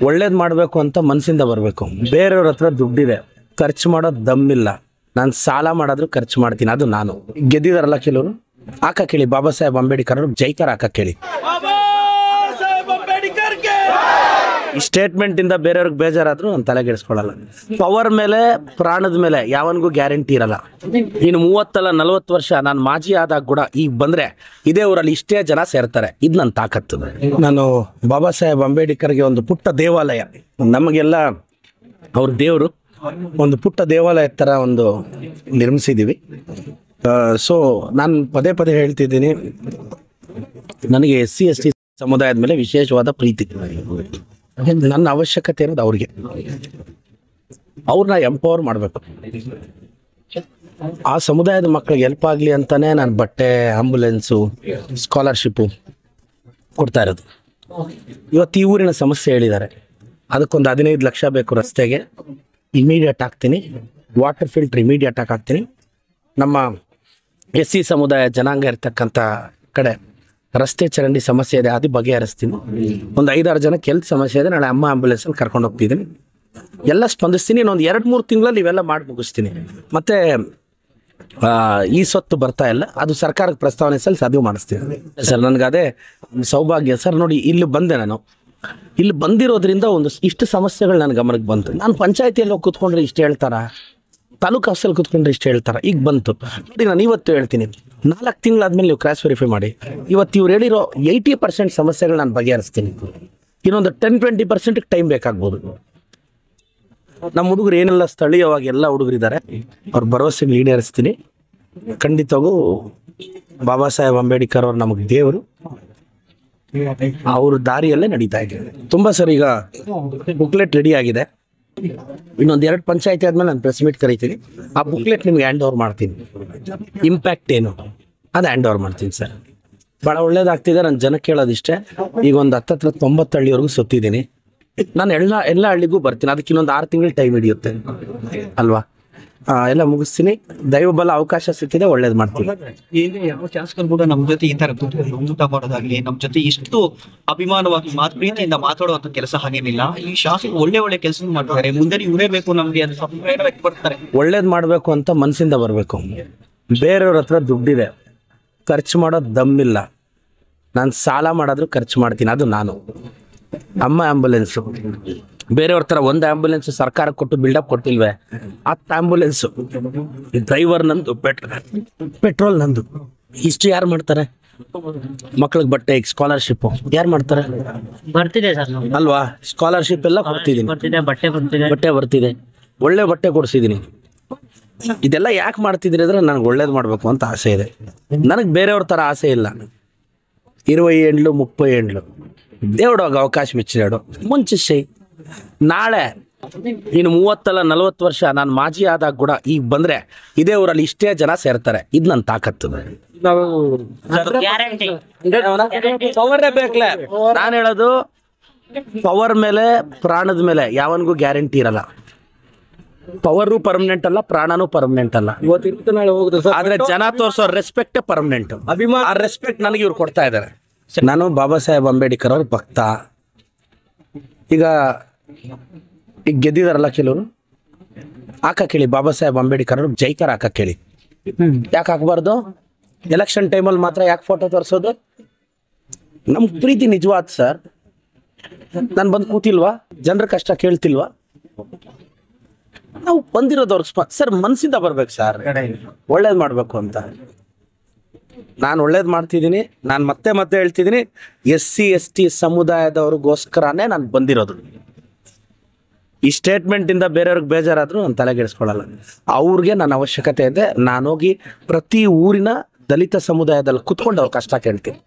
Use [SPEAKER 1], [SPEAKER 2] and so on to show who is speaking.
[SPEAKER 1] ಒಳ್ಳೇದು ಮಾಡಬೇಕು ಅಂತ ಮನಸ್ಸಿಂದ ಬರಬೇಕು. ಬೇರೆಯವ್ರ ಹತ್ರ ದುಡ್ಡಿದೆ, ಖರ್ಚು ಮಾಡೋದು ದಮ್ಮಿಲ್ಲ, ನಾನು ಸಾಲ ಮಾಡಾದ್ರೂ ಖರ್ಚು ಮಾಡ್ತೀನಿ, ಅದು ನಾನು. ಗೆದ್ದಿದಾರಲ್ಲ ಕೆಲವರು, ಹಾಕ ಕೇಳಿ, ಬಾಬಾ ಸಾಹೇಬ್ ಅಂಬೇಡ್ಕರ್ ಅವರು ಜೈಕಾರ ಹಾಕ ಕೇಳಿ. ಈ ಸ್ಟೇಟ್ಮೆಂಟ್ ಇಂದ ಬೇರೆಯವ್ರಿಗೆ ಬೇಜಾರಾದ್ರೂ ನಾನು ತಲೆಗೆಡಿಸ್ಕೊಳ್ಳಲ್ಲ. ಪವರ್ ಮೇಲೆ, ಪ್ರಾಣದ ಮೇಲೆ ಯಾವನಿಗೂ ಗ್ಯಾರಂಟಿ ಇರಲ್ಲ. ಇನ್ನು 30 ಅಲ್ಲ 40 ವರ್ಷ ನಾನು ಮಾಜಿ ಆದಾಗ ಕೂಡ ಈಗ ಬಂದ್ರೆ ಇದೇ ಊರಲ್ಲಿ ಇಷ್ಟೇ ಜನ ಸೇರ್ತಾರೆ. ಇದು ನನ್ನ ತಾಕತ್ತು. ನಾನು ಬಾಬಾ ಸಾಹೇಬ್ ಅಂಬೇಡ್ಕರ್ಗೆ ಒಂದು ಪುಟ್ಟ ದೇವಾಲಯ, ನಮಗೆಲ್ಲ ಅವ್ರ ದೇವರು, ಒಂದು ಪುಟ್ಟ ದೇವಾಲಯ ಥರ ಒಂದು ನಿರ್ಮಿಸಿದ್ದೀವಿ. ಸೊ ನಾನು ಪದೇ ಪದೇ ಹೇಳ್ತಿದ್ದೀನಿ, ನನಗೆ SC/ST ಸಮುದಾಯದ ಮೇಲೆ ವಿಶೇಷವಾದ ಪ್ರೀತಿ. ನನ್ನ ಅವಶ್ಯಕತೆ ಇರೋದು ಅವ್ರಿಗೆ, ಅವ್ರನ್ನ ಎಂಪವರ್ ಮಾಡಬೇಕು. ಆ ಸಮುದಾಯದ ಮಕ್ಕಳಿಗೆ ಹೆಲ್ಪ್ ಆಗಲಿ ಅಂತಾನೆ ನಾನು ಬಟ್ಟೆ, ಆಂಬುಲೆನ್ಸು, ಸ್ಕಾಲರ್ಶಿಪ್ಪು ಕೊಡ್ತಾ ಇರೋದು. ಇವತ್ತು ಈ ಊರಿನ ಸಮಸ್ಯೆ ಹೇಳಿದ್ದಾರೆ, ಅದಕ್ಕೊಂದು 15 ಲಕ್ಷ ಬೇಕು ರಸ್ತೆಗೆ, ಇಮಿಡಿಯೇಟ್ ಹಾಕ್ತೀನಿ. ವಾಟರ್ ಫಿಲ್ಟ್ರ್ ಇಮಿಡಿಯೇಟ್ ಹಾಕ್ತೀನಿ. ನಮ್ಮ SC ಸಮುದಾಯ ಜನಾಂಗ ಇರ್ತಕ್ಕಂಥ ಕಡೆ ರಸ್ತೆ ಚರಂಡಿ ಸಮಸ್ಯೆ ಇದೆ, ಅದು ಬಗೆಹರಿಸ್ತೀನಿ. ಒಂದು 5-6 ಜನಕ್ಕೆ ಹೆಲ್ತ್ ಸಮಸ್ಯೆ ಇದೆ, ನಾಳೆ ಅಮ್ಮ ಆಂಬುಲೆನ್ಸಲ್ಲಿ ಕರ್ಕೊಂಡು ಹೋಗ್ತಿದ್ದೀನಿ. ಎಲ್ಲ ಸ್ಪಂದಿಸ್ತೀನಿ. ಇನ್ನೊಂದು 2-3 ತಿಂಗಳಲ್ಲಿ ಇವೆಲ್ಲ ಮಾಡಿ ಮುಗಿಸ್ತೀನಿ. ಮತ್ತು ಈ ಸ್ವತ್ತು ಬರ್ತಾ ಇಲ್ಲ, ಅದು ಸರ್ಕಾರಕ್ಕೆ ಪ್ರಸ್ತಾವನೆ ಸಲ್ಲಿಸಿ ಅದು ಮಾಡಿಸ್ತೀನಿ ಸರ್. ನನಗೆ ಅದೇ ಸೌಭಾಗ್ಯ ಸರ್. ನೋಡಿ, ಇಲ್ಲಿ ಬಂದೆ ನಾನು, ಇಲ್ಲಿ ಬಂದಿರೋದ್ರಿಂದ ಇಷ್ಟು ಸಮಸ್ಯೆಗಳು ನನ್ನ ಗಮನಕ್ಕೆ ಬಂತು. ನಾನು ಪಂಚಾಯತಿಯಲ್ಲಿ ಹೋಗಿ ಕೂತ್ಕೊಂಡ್ರೆ ಇಷ್ಟು ಹೇಳ್ತಾರಾ, ತಾಲೂಕು ಆಫೀಸಲ್ಲಿ ಕೂತ್ಕೊಂಡ್ರೆ ಇಷ್ಟು ಹೇಳ್ತಾರೆ. ಈಗ ಬಂತು ನೋಡಿ, ನಾನು ಇವತ್ತು ಹೇಳ್ತೀನಿ, 4 ತಿಂಗಳಾದ್ಮೇಲೆ ನೀವು ಕ್ರಾಸ್ ವೆರಿಫೈ ಮಾಡಿ. ಇವತ್ತು ಇವ್ರು ಹೇಳಿರೋ 80% ಸಮಸ್ಯೆಗಳು ನಾನು ಬಗೆಹರಿಸ್ತೀನಿ. ಇನ್ನೊಂದು 10-20% ಟೈಮ್ ಬೇಕಾಗ್ಬೋದು. ನಮ್ಮ ಹುಡುಗರು ಏನೆಲ್ಲ ಸ್ಥಳೀಯವಾಗಿ ಎಲ್ಲ ಹುಡುಗರಿದ್ದಾರೆ, ಅವ್ರ ಭರವಸೆಗೆ ಈಡೇರಿಸ್ತೀನಿ. ಖಂಡಿತವಾಗೂ ಬಾಬಾ ಸಾಹೇಬ್ ಅಂಬೇಡ್ಕರ್ ಅವ್ರು ನಮಗೆ ದೇವರು, ಅವ್ರ ದಾರಿಯಲ್ಲೇ ನಡೀತಾ ಇದ್ದೀವಿ. ತುಂಬ ಸರ್, ಈಗ ಬುಕ್ಲೆಟ್ ರೆಡಿ ಆಗಿದೆ. ಇನ್ನೊಂದು 2 ಪಂಚಾಯತಿ ಆದ್ಮೇಲೆ ನಾನು ಪ್ರೆಸ್ ಮೀಟ್ ಕರಿತೀನಿ. ಆ ಬುಕ್ಲೆಟ್ ನಿಮ್ಗೆ ಹ್ಯಾಂಡ್ ಓವರ್ ಮಾಡ್ತೀನಿ. ಇಂಪ್ಯಾಕ್ಟ್ ಏನು ಅದು ಹ್ಯಾಂಡ್ ಓವರ್ ಮಾಡ್ತೀನಿ ಸರ್. ಭಾಳ ಒಳ್ಳೇದಾಗ್ತಿದೆ. ನನ್ನ ಜನಕ್ಕೆ ಹೇಳೋದಿಷ್ಟೇ, ಈಗ ಒಂದು 10-90 ಹಳ್ಳಿವರೆಗೂ ಸುತ್ತಿದ್ದೀನಿ. ನಾನು ಎಲ್ಲ ಹಳ್ಳಿಗೂ ಬರ್ತೀನಿ. ಅದಕ್ಕೆ ಇನ್ನೊಂದು 6 ತಿಂಗಳು ಟೈಮ್ ಹಿಡಿಯುತ್ತೆ ಅಲ್ವಾ. ಎಲ್ಲ ಮುಗಿಸ್ತೀನಿ. ದೈವಬಲ ಅವಕಾಶ ಸಿಕ್ಕಿದೆ, ಒಳ್ಳೇದು ಮಾಡ್ತೀನಿ.
[SPEAKER 2] ಯಾವ ಶಾಸಕರು ಕೂಡ ನಮ್ಮ ಜೊತೆ ಈ ತರ ಊಟ ಮಾಡೋದಾಗ್ಲಿ, ನಮ್ಮ ಜೊತೆ ಇಷ್ಟು ಅಭಿಮಾನವಾಗಿ ಪ್ರೀತಿಯಿಂದ ಮಾತಾಡುವಂತ ಕೆಲಸ ಹಾಗೇನಿಲ್ಲ. ಈ ಶಾಸಕರು ಒಳ್ಳೆ ಕೆಲಸ ಮಾಡ್ತಾರೆ. ಮುಂದೆ ಇವರೇ ಬೇಕು ನಮ್ಗೆ ಅಂತ ವ್ಯಕ್ತಪಡ್ತಾರೆ.
[SPEAKER 1] ಒಳ್ಳೇದು ಮಾಡಬೇಕು ಅಂತ ಮನಸ್ಸಿಂದ ಬರಬೇಕು. ಬೇರೆಯವ್ರ ಹತ್ರ ದುಡ್ಡಿದೆ, ಖರ್ಚು ಮಾಡೋದು ದಮ್ಮಿಲ್ಲ, ನಾನು ಸಾಲ ಮಾಡಾದ್ರೂ ಖರ್ಚು ಮಾಡ್ತೀನಿ, ಅದು ನಾನು. ಅಮ್ಮ ಆಂಬುಲೆನ್ಸು, ಬೇರೆಯವ್ರ ಥರ ಒಂದು ಆಂಬುಲೆನ್ಸ್ ಸರ್ಕಾರ ಕೊಟ್ಟು ಬಿಲ್ಡಪ್ ಕೊಟ್ಟಿಲ್ವೇ, 10 ಆಂಬುಲೆನ್ಸು, ಡ್ರೈವರ್ ನಂದು, ಪೆಟ್ರೋಲ್ ನಂದು. ಇಷ್ಟು ಯಾರು ಮಾಡ್ತಾರೆ? ಮಕ್ಳಿಗೆ ಬಟ್ಟೆ, ಸ್ಕಾಲರ್ಶಿಪ್ಪು ಯಾರು ಮಾಡ್ತಾರೆ?
[SPEAKER 3] ಬರ್ತಿದೆ ಸರ್
[SPEAKER 1] ಅಲ್ವಾ. ಸ್ಕಾಲರ್ಶಿಪ್ ಎಲ್ಲ ಕೊಡ್ತಿದ್ದೀನಿ, ಬಟ್ಟೆ ಬರ್ತಿದೆ, ಒಳ್ಳೆ ಬಟ್ಟೆ ಕೊಡಿಸಿದ್ದೀನಿ. ಇದೆಲ್ಲ ಯಾಕೆ ಮಾಡ್ತಿದ್ದೀರಿ ಅಂದ್ರೆ ನನಗೆ ಒಳ್ಳೇದು ಮಾಡಬೇಕು ಅಂತ ಆಸೆ ಇದೆ. ನನಗೆ ಬೇರೆಯವ್ರ ಥರ ಆಸೆ ಇಲ್ಲ. 20 ಏಂಡ್ಲು 30 ಏಂಡ್ಲು ದೇವ್ಡೋಗ ಅವಕಾಶ ಮಿಚ್ಚಿನಾಡು ಮುಂಚೆ ಶೈ. ನಾಳೆ ಇನ್ನು 30 ಅಲ್ಲ 40 ವರ್ಷ ನಾನು ಮಾಜಿ ಆದಾಗ ಕೂಡ ಈಗ ಬಂದ್ರೆ ಇದೇ ಊರಲ್ಲಿ ಇಷ್ಟೇ ಜನ ಸೇರ್ತಾರೆ. ಇದು ನನ್ನ ತಾಕತ್ತು. ನಾನು ಹೇಳೋದು, ಪವರ್ ಮೇಲೆ, ಪ್ರಾಣದ ಮೇಲೆ ಯಾವನಿಗೂ ಗ್ಯಾರಂಟಿ ಇರಲ್ಲ. ಪವರು ಪರ್ಮನೆಂಟ್ ಅಲ್ಲ, ಪ್ರಾಣನೂ ಪರ್ಮನೆಂಟ್ ಅಲ್ಲ. ಆದ್ರೆ ಜನ ತೋರಿಸೋ ರೆಸ್ಪೆಕ್ಟೇ ಪರ್ಮನೆಂಟ್. ಆ ರೆಸ್ಪೆಕ್ಟ್ ನನಗೆ ಇವ್ರು ಕೊಡ್ತಾ ಇದ್ದಾರೆ. ನಾನು ಬಾಬಾ ಸಾಹೇಬ್ ಅಂಬೇಡ್ಕರ್ ಅವ್ರ ಭಕ್ತ. ಈಗ ಗೆದ್ದಿದಾರಲ್ಲ ಕೆಲವರು, ಹಾಕ ಕೇಳಿ, ಬಾಬಾ ಸಾಹೇಬ್ ಅಂಬೇಡ್ಕರ್ ಅವ್ರು ಜೈಕಾರ ಹಾಕ ಕೇಳಿ. ಯಾಕೆ ಹಾಕ್ಬಾರ್ದು? ಎಲೆಕ್ಷನ್ ಟೈಮಲ್ಲಿ ಮಾತ್ರ ಯಾಕೆ ಫೋಟೋ ತೋರಿಸೋದು? ನಮ್ಗೆ ಪ್ರೀತಿ ನಿಜವಾದ ಸರ್. ನಾನು ಬಂದು ಕೂತಿಲ್ವಾ? ಜನರ ಕಷ್ಟ ಕೇಳ್ತಿಲ್ವಾ? ನಾವು ಬಂದಿರೋದವ್ರಿಗೆ ಸರ್ ಮನಸ್ಸಿಂದ ಬರ್ಬೇಕು ಸರ್, ಒಳ್ಳೇದು ಮಾಡಬೇಕು ಅಂತ. ನಾನು ಒಳ್ಳೇದು ಮಾಡ್ತಿದ್ದೀನಿ. ನಾನು ಮತ್ತೆ ಹೇಳ್ತಿದ್ದೀನಿ, SC/ST ಸಮುದಾಯದವ್ರಿಗೋಸ್ಕರನೇ ನಾನು ಬಂದಿರೋದು. ಈ ಸ್ಟೇಟ್ಮೆಂಟ್ ಇಂದ ಬೇರೆಯವ್ರಿಗೆ ಬೇಜಾರಾದ್ರೂ ನಾನು ತಲೆಗೆಡಿಸ್ಕೊಳ್ಳಲ್ಲ. ಅವ್ರಿಗೆ ನನ್ನ ಅವಶ್ಯಕತೆ ಇದೆ. ನಾನೋಗಿ ಪ್ರತಿ ಊರಿನ ದಲಿತ ಸಮುದಾಯದಲ್ಲಿ ಕುತ್ಕೊಂಡು ಅವ್ರ ಕಷ್ಟ ಕೇಳ್ತೀನಿ.